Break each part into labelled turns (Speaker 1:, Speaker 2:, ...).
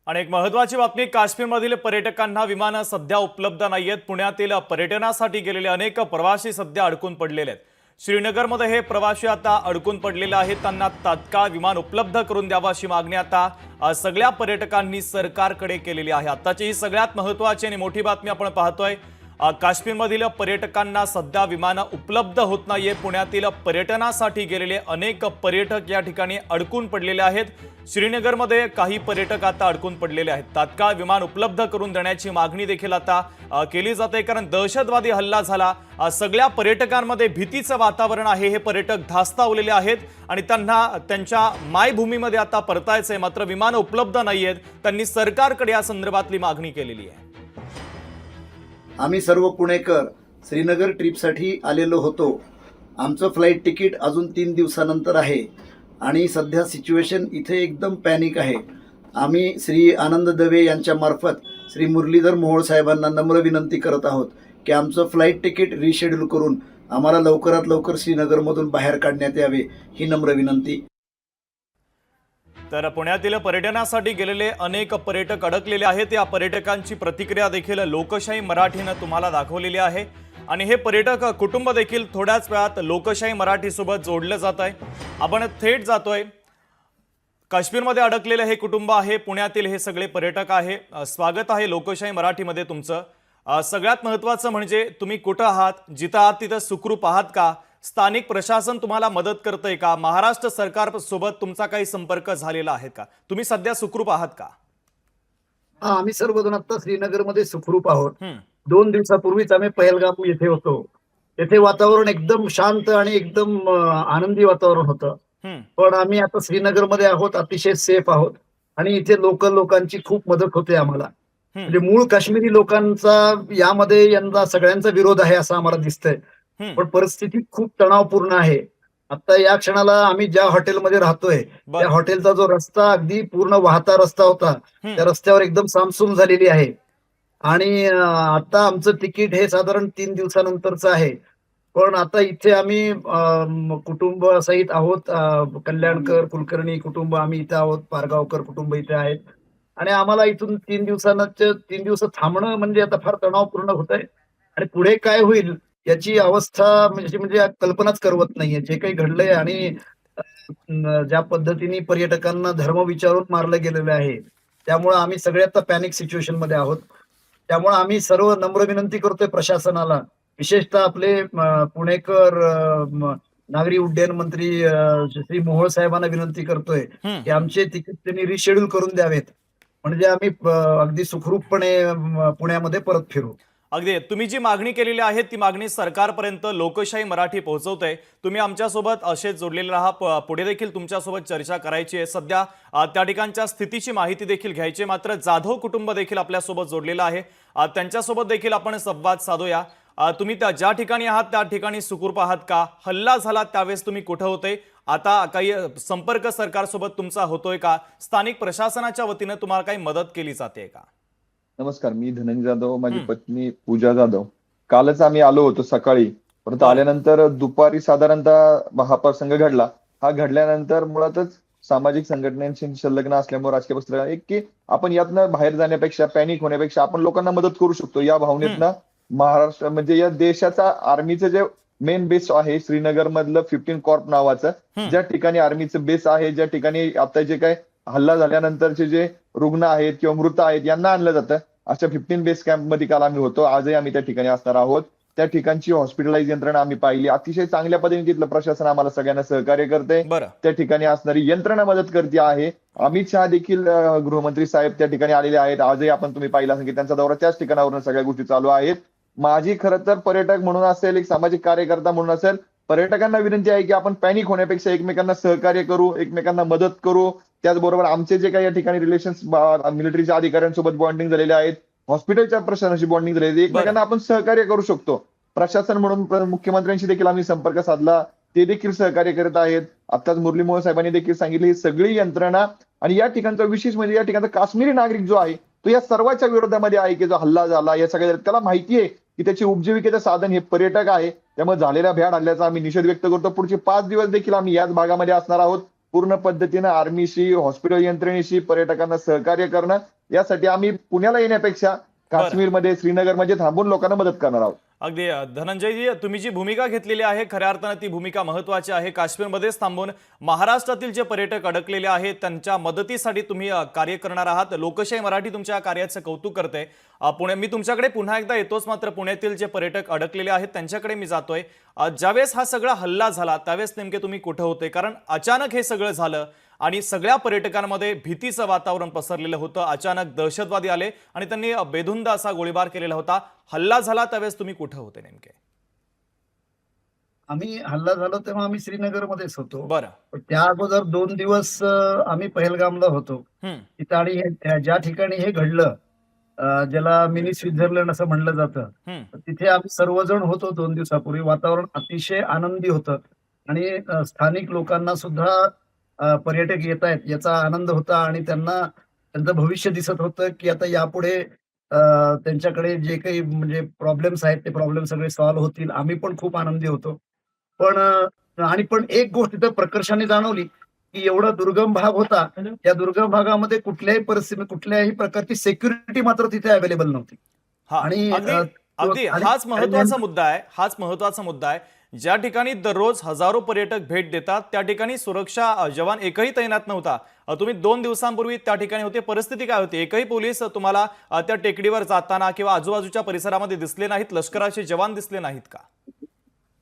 Speaker 1: आणि एक महत्त्वाची बातमी, काश्मीरमधील पर्यटकांना विमानं सध्या उपलब्ध नाहीयेत। पुण्यातील पर्यटनासाठी गेलेले अनेक प्रवासी सध्या अडकून पडलेले आहेत। श्रीनगरमध्ये हे प्रवासी आता अडकून पडलेले आहेत। त्यांना तात्काळ विमान उपलब्ध करून द्यावं अशी मागणी आता सगळ्या पर्यटकांनी सरकारकडे केलेली आहे। आताची ही सगळ्यात महत्त्वाची आणि मोठी बातमी आपण पाहतोय। काश्मीरमधील पर्यटकांना सध्या विमानं उपलब्ध होत नाहीये। पुण्यातील पर्यटनासाठी गेलेले अनेक पर्यटक या ठिकाणी अडकून पडलेले आहेत। श्रीनगरमध्ये काही पर्यटक आता अडकून पडलेले आहेत। तात्काळ विमान उपलब्ध करून देण्याची मागणी देखील आता केली जाते, कारण दहशतवादी हल्ला झाला। सगळ्या पर्यटकांमध्ये भीतीचं वातावरण आहे। हे पर्यटक धास्तावलेले आहेत आणि त्यांना त्यांच्या मायभूमीमध्ये आता परतायचंय, मात्र विमान उपलब्ध नाहीयेत। त्यांनी सरकारकडे या संदर्भातली मागणी केलेली आहे।
Speaker 2: आम्ही सर्व पुणेकर श्रीनगर ट्रिपसाठी आलेलो होतो। आमचं फ्लाईट तिकीट अजून 3 दिवसानंतर आहे आणि सध्या सिच्युएशन इथे एकदम पॅनिक आहे। आम्ही श्री आनंद दवे यांच्या मार्फत श्री मुरलीधर मोहोळ साहेबांना नम्र विनंती करत आहोत की आमचं फ्लाईट तिकीट रिशेड्यूल करून आम्हाला लवकरात लवकर श्रीनगरमधून बाहेर काढण्यात यावे, ही नम्र विनंती।
Speaker 1: तर पुण्यातील पर्यटनासाठी गेलेले अनेक पर्यटक अडकलेले आहेत। या पर्यटकांची प्रतिक्रिया देखील लोकशाही मराठीने तुम्हाला दाखवलेली आहे आणि हे पर्यटक कुटुंब देखील थोड्याच वेळात लोकशाही मराठी सोबत जोडलं जात आहे। आपण थेट जातोय। काश्मीरमध्ये अडकलेले हे कुटुंब आहे, पुण्यातील हे सगळे पर्यटक आहे। स्वागत आहे लोकशाही मराठीमध्ये तुमचं। सगळ्यात महत्त्वाचं म्हणजे तुम्ही कुठं आहात, जिथं आहात तिथं सुखरूप आहात का? स्थानिक प्रशासन तुम्हाला मदत करतंय का? महाराष्ट्र सरकार सोबत तुमचा काही संपर्क झालेला आहे का? तुम्ही सध्या सुखरूप आहात का?
Speaker 2: आम्ही सर्वजण आता श्रीनगरमध्ये सुखरूप आहोत। 2 दिवसापूर्वीच आम्ही पहलगाम येथे होतो। येथे वातावरण एकदम शांत आणि एकदम आनंदी वातावरण होतं। पण आम्ही आता श्रीनगरमध्ये आहोत, अतिशय सेफ आहोत आणि इथे लोकल लोकांची खूप मदत होते आम्हाला। म्हणजे मूळ काश्मीरी लोकांचा यामध्ये यंदा सगळ्यांचा विरोध आहे असं आम्हाला दिसतंय, पण परिस्थिती खूप तणावपूर्ण आहे। आता या क्षणाला आम्ही ज्या हॉटेलमध्ये राहतोय त्या हॉटेलचा जो रस्ता अगदी पूर्ण वाहता रस्ता होता, त्या रस्त्यावर एकदम सामसूम झालेली आहे आणि आता आमचं तिकीट हे साधारण 3 दिवसानंतरचं आहे। पण आता इथे आम्ही कुटुंब सहित आहोत। कल्याणकर कुलकर्णी कुटुंब आम्ही इथे आहोत, पारगावकर कुटुंब इथे आहेत आणि आम्हाला इथून 3 दिवस थांबणं म्हणजे आता फार तणावपूर्ण होतंय आणि पुढे काय होईल याची अवस्था म्हणजे कल्पनाच करवत नाहीये। जे काही घडलंय आणि ज्या पद्धतीने पर्यटकांना धर्म विचारून मारलं गेलेलं आहे, त्यामुळे आम्ही सगळे आता पॅनिक सिच्युएशन मध्ये आहोत। त्यामुळे आम्ही सर्व नम्र विनंती करतोय प्रशासनाला, विशेषतः आपले पुणेकर नागरी उड्डयन मंत्री श्री मोहोळ साहेबांना विनंती करतोय की आमचे तिकीट त्यांनी रिशेड्यूल करून द्यावेत, म्हणजे आम्ही अगदी सुखरूपपणे पुण्यामध्ये परत फिरू।
Speaker 1: अगदी तुम्ही जी मागणी केलेली आहे ती मागणी सरकारपर्यंत लोकशाही मराठी पोहोचवते। तुम्ही आमच्यासोबत असेच जोडलेले राहा। पुढे देखील तुमच्यासोबत चर्चा करायची आहे। सध्या त्या ठिकाणच्या स्थितीची माहिती देखील घ्यायची। मात्र जाधव कुटुंब देखील आपल्यासोबत जोडलेलं आहे, त्यांच्यासोबत देखील आपण संवाद साधूया। तुम्ही ज्या ठिकाणी आहात त्या ठिकाणी सुखरूप आहात का? हल्ला झाला त्यावेळेस तुम्ही कुठे होते? आता काही संपर्क सरकारसोबत तुमचा होतोय का? स्थानिक प्रशासनाच्या वतीने तुम्हाला काही मदत केली जाते का?
Speaker 3: नमस्कार, मी धनंजय जाधव, माझी पत्नी पूजा जाधव। कालच आम्ही आलो होतो सकाळी, परंतु आल्यानंतर दुपारी साधारणतः हा प्रसंग घडला। हा घडल्यानंतर मुळातच सामाजिक संघटनांशी संलग्न असल्यामुळे राजकीय पक्षाला एक की आपण यातनं बाहेर जाण्यापेक्षा, पॅनिक होण्यापेक्षा आपण लोकांना मदत करू शकतो या भावनेतनं महाराष्ट्र म्हणजे या देशाचा आर्मीचं जे मेन बेस आहे श्रीनगर मधलं 15 कॉर्प नावाचं, ज्या ठिकाणी आर्मीचं बेस आहे, ज्या ठिकाणी आता जे काय हल्ला झाल्यानंतरचे जे रुग्ण आहेत किंवा मृत आहेत यांना आणलं जातं, अशा 15 बेस कॅम्प मध्ये काल आम्ही होतो। आजही आम्ही त्या ठिकाणी असणार आहोत। त्या ठिकाणची हॉस्पिटलाइज यंत्रणा आम्ही पाहिली। अतिशय चांगल्या पद्धतीने तिथलं प्रशासन आम्हाला सगळ्यांना सहकार्य करते। त्या ठिकाणी असणारी यंत्रणा मदत करते आहे। अमित शहा देखील गृहमंत्री साहेब त्या ठिकाणी आलेले आहेत। आजही आपण तुम्ही पाहिला असेल की त्यांचा दौरा त्याच ठिकाणावरून सगळ्या गोष्टी चालू आहेत। माझी खरं तर पर्यटक म्हणून असेल, एक सामाजिक कार्यकर्ता म्हणून असेल, पर्यटकांना विनंती आहे की आपण पॅनिक होण्यापेक्षा एकमेकांना सहकार्य करू, एकमेकांना मदत करू। त्याचबरोबर आमचे जे काही या ठिकाणी रिलेशन्स मिलिटरीच्या अधिकाऱ्यांसोबत बॉन्डिंग झालेले आहेत, हॉस्पिटलच्या प्रशासनाशी बॉन्डिंग झालेली, एकमेकांना आपण सहकार्य करू शकतो। प्रशासन म्हणून मुख्यमंत्र्यांशी देखील आम्ही संपर्क साधला, ते देखील सहकार्य करत आहेत। आताच मुरली मोहोळ साहेबांनी देखील सांगितले ही सगळी यंत्रणा आणि या ठिकाणचा विशेष म्हणजे या ठिकाणचा काश्मीरी नागरिक जो आहे तो या सर्वांच्या विरोधामध्ये आहे की जो हल्ला झाला या सगळ्या त्याला माहिती आहे की त्याची उपजीविकेचं साधन हे पर्यटक आहे। त्यामुळे झालेल्या भ्याड हल्ल्याचा आम्ही निषेध व्यक्त करतो। पुढचे 5 दिवस देखील आम्ही याच भागामध्ये असणार आहोत। पूर्ण पद्धतीनं आर्मीशी, हॉस्पिटल यंत्रणेशी, पर्यटकांना सहकार्य करणं, यासाठी आम्ही पुण्याला येण्यापेक्षा काश्मीरमध्ये, श्रीनगरमध्ये थांबून लोकांना मदत करणार आहोत.
Speaker 1: अगदी धनंजयजी, तुम्ही जी भूमिका घेतलेली आहे खऱ्या अर्थानं ती भूमिका महत्त्वाची आहे. काश्मीरमध्येच थांबून महाराष्ट्रातील जे पर्यटक अडकलेले आहेत त्यांच्या मदतीसाठी तुम्ही कार्य करणार आहात. लोकशाही मराठी तुमच्या कार्याचं कौतुक करते. मी तुमच्याकडे पुन्हा एकदा येतोच, मात्र पुण्यातील जे पर्यटक अडकलेले आहेत त्यांच्याकडे मी जातोय. ज्यावेळेस हा सगळा हल्ला झाला त्यावेळेस नेमके तुम्ही कुठे होते? कारण अचानक हे सगळं झालं आणि सगळ्या पर्यटकांमध्ये भीतीचं वातावरण पसरलेलं होतं. अचानक दहशतवादी आले आणि त्यांनी बेधुंद असा गोळीबार केलेला होता. हल्ला झाला त्यावेळेस तुम्ही कुठे होते नेमके?
Speaker 2: आम्ही हल्ला झाला तेव्हा आम्ही श्रीनगरमध्येच होतो.
Speaker 1: बरं.
Speaker 2: पण त्या अगोदर 2 दिवस आम्ही पहलगामला होतो. तिथं आणि ज्या ठिकाणी हे घडलं, ज्याला मिनी स्वित्झर्लंड असं म्हणलं जातं, तिथे आम्ही सर्वजण होतो 2 दिवसापूर्वी. वातावरण अतिशय आनंदी होतं आणि स्थानिक लोकांना सुद्धा पर्यटक येत आहेत याचा आनंद होता आणि त्यांना त्यांचं भविष्य दिसत होतं की आता यापुढे त्यांच्याकडे जे काही म्हणजे प्रॉब्लेम्स आहेत ते प्रॉब्लेम सगळे सॉल्व्ह होतील. आम्ही पण खूप आनंदी होतो. पण एक गोष्ट इथं प्रकर्षाने जाणवली की एवढा दुर्गम भाग होता, त्या दुर्गम भागामध्ये कुठल्याही परिस्थिती, कुठल्याही प्रकारची सेक्युरिटी मात्र तिथे अवेलेबल नव्हती. आणि
Speaker 1: अगदी हाच महत्वाचा मुद्दा आहे. हाच महत्वाचा मुद्दा आहे. ज्या ठिकाणी दररोज हजारो पर्यटक भेट देतात त्या ठिकाणी सुरक्षा जवान एकही तैनात नव्हता. तुम्ही 2 दिवसांपूर्वी त्या ठिकाणी होते. परिस्थिती काय होती? एकही पोलीस तुम्हाला त्या टेकडीवर जाताना किंवा आजूबाजूच्या परिसरामध्ये दिसले नाहीत? लष्कराचे जवान दिसले नाहीत का?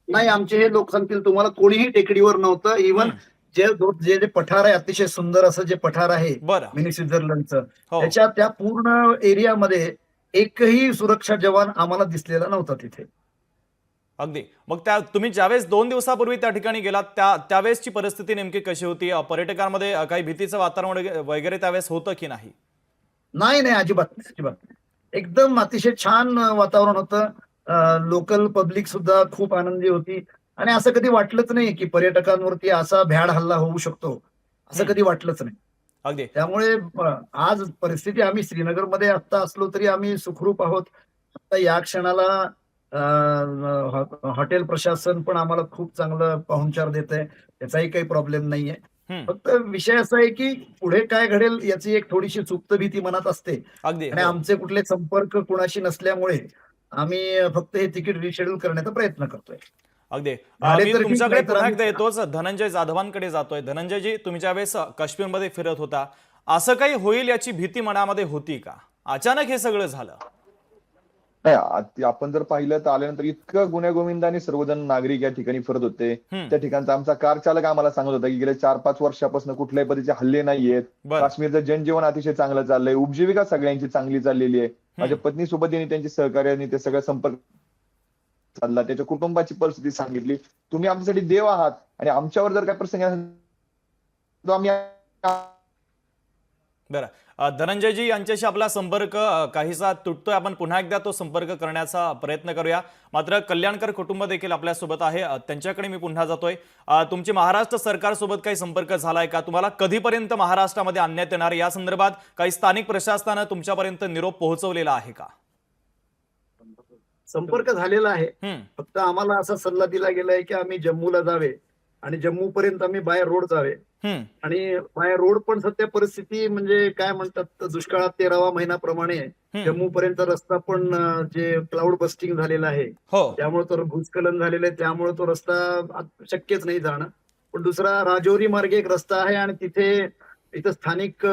Speaker 2: नाही, आमचे हे लोक सांगतील तुम्हाला कोणीही टेकडीवर नव्हतं. इव्हन जे पठार आहे, अतिशय सुंदर असं जे पठार आहे मिनी स्वित्झर्लंडचं, त्याच्या त्या पूर्ण एरियामध्ये एकही सुरक्षा जवान आम्हाला दिसलेला नव्हता तिथे.
Speaker 1: अगदी. मग तुम्ही ज्यावेळेस 2 दिवसापूर्वी त्या ठिकाणी गेलात त्यावेळेसची परिस्थिती नेमकी कशी होती? पर्यटकांमध्ये काही भीतीचं वातावरण वगैरे त्यावेळेस होतं की नाही?
Speaker 2: नाही, अजिबात नाही, अजिबात नाही. एकदम अतिशय छान वातावरण होतं. लोकल पब्लिक सुद्धा खूप आनंदी होती आणि असं कधी वाटलंच नाही की पर्यटकांवरती असा भ्याड हल्ला होऊ शकतो, असं कधी वाटलंच नाही.
Speaker 1: अगदी.
Speaker 2: त्यामुळे आज परिस्थिती, आम्ही श्रीनगरमध्ये आता असलो तरी आम्ही सुखरूप आहोत. आता या क्षणाला हॉटेल प्रशासन पण आम्हाला खूप चांगलं पाहुणचार देत आहे, त्याचाही काही प्रॉब्लेम नाहीये. फक्त विषय असा आहे की पुढे काय घडेल याची एक थोडीशी सुप्त भीती मनात असते.
Speaker 1: अगदी.
Speaker 2: आणि आमचे कुठले संपर्क कुणाशी नसल्यामुळे आम्ही फक्त हे तिकीट रिशेड्यूल करण्याचा प्रयत्न करतोय.
Speaker 1: अगदी. मी तुमच्याकडे पुन्हा एकदा येतोच. धनंजय जाधवांकडे जातोय. धनंजयजी, तुम्ही ज्यावेळेस काश्मीरमध्ये फिरत होता, असं काही होईल याची भीती मनामध्ये होती का? अचानक हे सगळं झालं.
Speaker 3: नाही, आपण जर पाहिलं तर आल्यानंतर इतकं गुण्यागोविंदाने सर्वजण नागरिक या ठिकाणी फिरत होते. त्या ठिकाणचा आमचा कार चालक आम्हाला सांगत होता की गेल्या 4-5 वर्षापासून कुठल्याही पद्धतीचे हल्ले नाहीयेत. काश्मीरचं जनजीवन अतिशय चांगलं चाललंय. उपजीविका सगळ्यांची चांगली चाललेली आहे. माझ्या पत्नीसोबत यांनी त्यांची सहकार्याने ते सगळं संपर्क साधला. त्याच्या कुटुंबाची परिस्थिती सांगितली. तुम्ही आमच्यासाठी देव आहात आणि आमच्यावर जर काय प्रसंग असेल तर आम्ही.
Speaker 1: बरं. धनंजयजी, यांच्याशी आपला संपर्क काहीसा तुटतोय. आपण पुन्हा एकदा तो संपर्क करण्याचा प्रयत्न करूया. मात्र कल्याणकर कुटुंब देखील आपल्यासोबत आहे, त्यांच्याकडे मी पुन्हा जातोय. तुमची महाराष्ट्र सरकारसोबत काही संपर्क झालाय का? तुम्हाला कधीपर्यंत महाराष्ट्रामध्ये आणण्यात येणार या संदर्भात काही स्थानिक प्रशासनानं तुमच्यापर्यंत निरोप पोहोचवलेला आहे का?
Speaker 2: संपर्क झालेला आहे. फक्त आम्हाला असा सल्ला दिला गेलाय की आम्ही जम्मूला जावे आणि जम्मू पर्यंत आम्ही बाय रोड जावे. आणि बाय रोड पण सध्या परिस्थिती म्हणजे काय म्हणतात, दुष्काळात 13वा महिन्याप्रमाणे जम्मू पर्यंत रस्ता पण जे क्लाउड बस्टिंग झालेला आहे त्यामुळे तो भूस्खलन झालेलं आहे, त्यामुळे तो रस्ता शक्यच नाही जाणं. पण दुसरा राजौरी मार्गे एक रस्ता आहे आणि इथं स्थानिक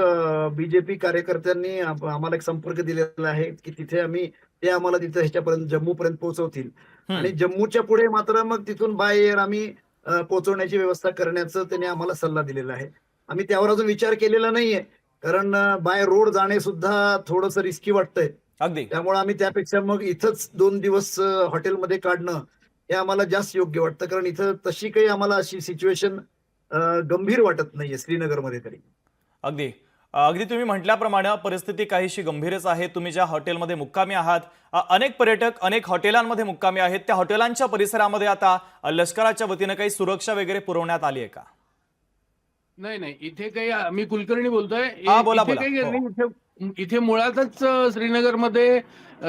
Speaker 2: बीजेपी कार्यकर्त्यांनी आम्हाला एक संपर्क दिलेला आहे की तिथे ते आम्हाला तिथं ह्याच्यापर्यंत जम्मूपर्यंत पोहोचवतील आणि जम्मूच्या पुढे मात्र मग तिथून बाय एअर आम्ही पोहोचवण्याची व्यवस्था करण्याचं त्यांनी आम्हाला सल्ला दिलेला आहे. आम्ही त्यावर अजून विचार केलेला नाहीये, कारण बाय रोड जाणे सुद्धा थोडंसं रिस्की वाटतंय.
Speaker 1: अगदी.
Speaker 2: त्यामुळे आम्ही त्यापेक्षा मग इथंच 2 दिवस हॉटेलमध्ये काढणं हे आम्हाला जास्त योग्य वाटतं, कारण इथं तशी काही आम्हाला अशी सिच्युएशन गंभीर वाटत नाहीये श्रीनगरमध्ये तरी.
Speaker 1: अगदी. अगदी तुम्ही म्हटल्याप्रमाणे परिस्थिती काहीशी गंभीरच आहे. तुम्ही ज्या हॉटेलमध्ये मुक्कामी आहात, अनेक पर्यटक अनेक हॉटेलांमध्ये मुक्कामी आहेत. त्या हॉटेलांच्या परिसरामध्ये आता लष्कराच्या वतीनं काही सुरक्षा वगैरे पुरवण्यात आली आहे का?
Speaker 4: नाही इथे काही मी कुलकर्णी बोलतोय.
Speaker 1: हा, बोला,
Speaker 4: इथे
Speaker 1: बोला.
Speaker 4: काही
Speaker 1: हो.
Speaker 4: नाही. इथे मुळातच श्रीनगरमध्ये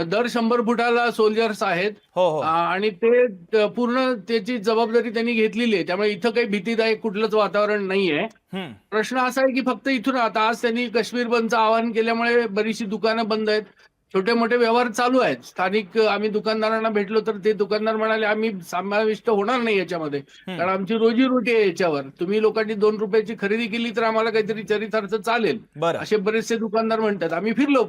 Speaker 4: दर 100 फुटाला सोल्जर्स आहेत.
Speaker 1: हो हो
Speaker 4: आणि ते पूर्ण त्याची जबाबदारी त्यांनी घेतलेली आहे. त्यामुळे इथं काही भीतीदायक कुठलंच वातावरण नाहीये.
Speaker 1: हम्म.
Speaker 4: प्रश्न असा आहे की फक्त इथून आता आज त्यांनी काश्मीर बंदचं आवाहन केल्यामुळे बरीचशी दुकानं बंद आहेत. छोटे मोठे व्यवहार चालू आहेत. स्थानिक आम्ही दुकानदारांना भेटलो तर ते दुकानदार म्हणाले आम्ही समाविष्ट होणार नाही याच्यामध्ये, कारण आमची रोजीरोटी आहे याच्यावर. तुम्ही लोकांनी 2 रुपयाची खरेदी केली तर आम्हाला काहीतरी चरितार्थ चालेल,
Speaker 1: बरं.
Speaker 4: असे बरेचसे दुकानदार म्हणतात. आम्ही फिरलो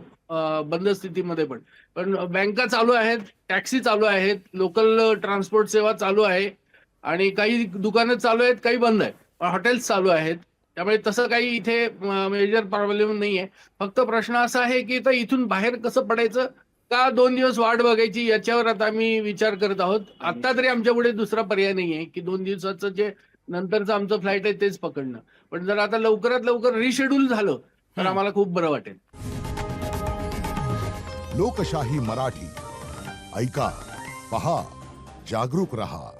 Speaker 4: बंद स्थितीमध्ये पण बँका चालू आहेत, टॅक्सी चालू आहेत, लोकल ट्रान्सपोर्ट सेवा चालू आहे आणि काही दुकानं चालू आहेत, काही बंद आहेत, हॉटेल्स चालू आहेत. त्यामुळे तसं काही इथे मेजर प्रॉब्लेम नाहीये. फक्त प्रश्न असा आहे की आता इथून बाहेर कसं पडायचं, का 2 दिवस वाट बघायची, याच्यावर आता आम्ही विचार करत आहोत. आता तरी आमच्या पुढे दुसरा पर्याय नाहीये की 2 दिवसाचं जे नंतरचं आमचं फ्लाईट आहे तेच पकडणं. पण जर आता लवकरात लवकर रिशेड्यूल झालं तर आम्हाला खूप बरं वाटेल.
Speaker 5: लोकशाही मराठी ऐका, पहा, जागरूक रहा.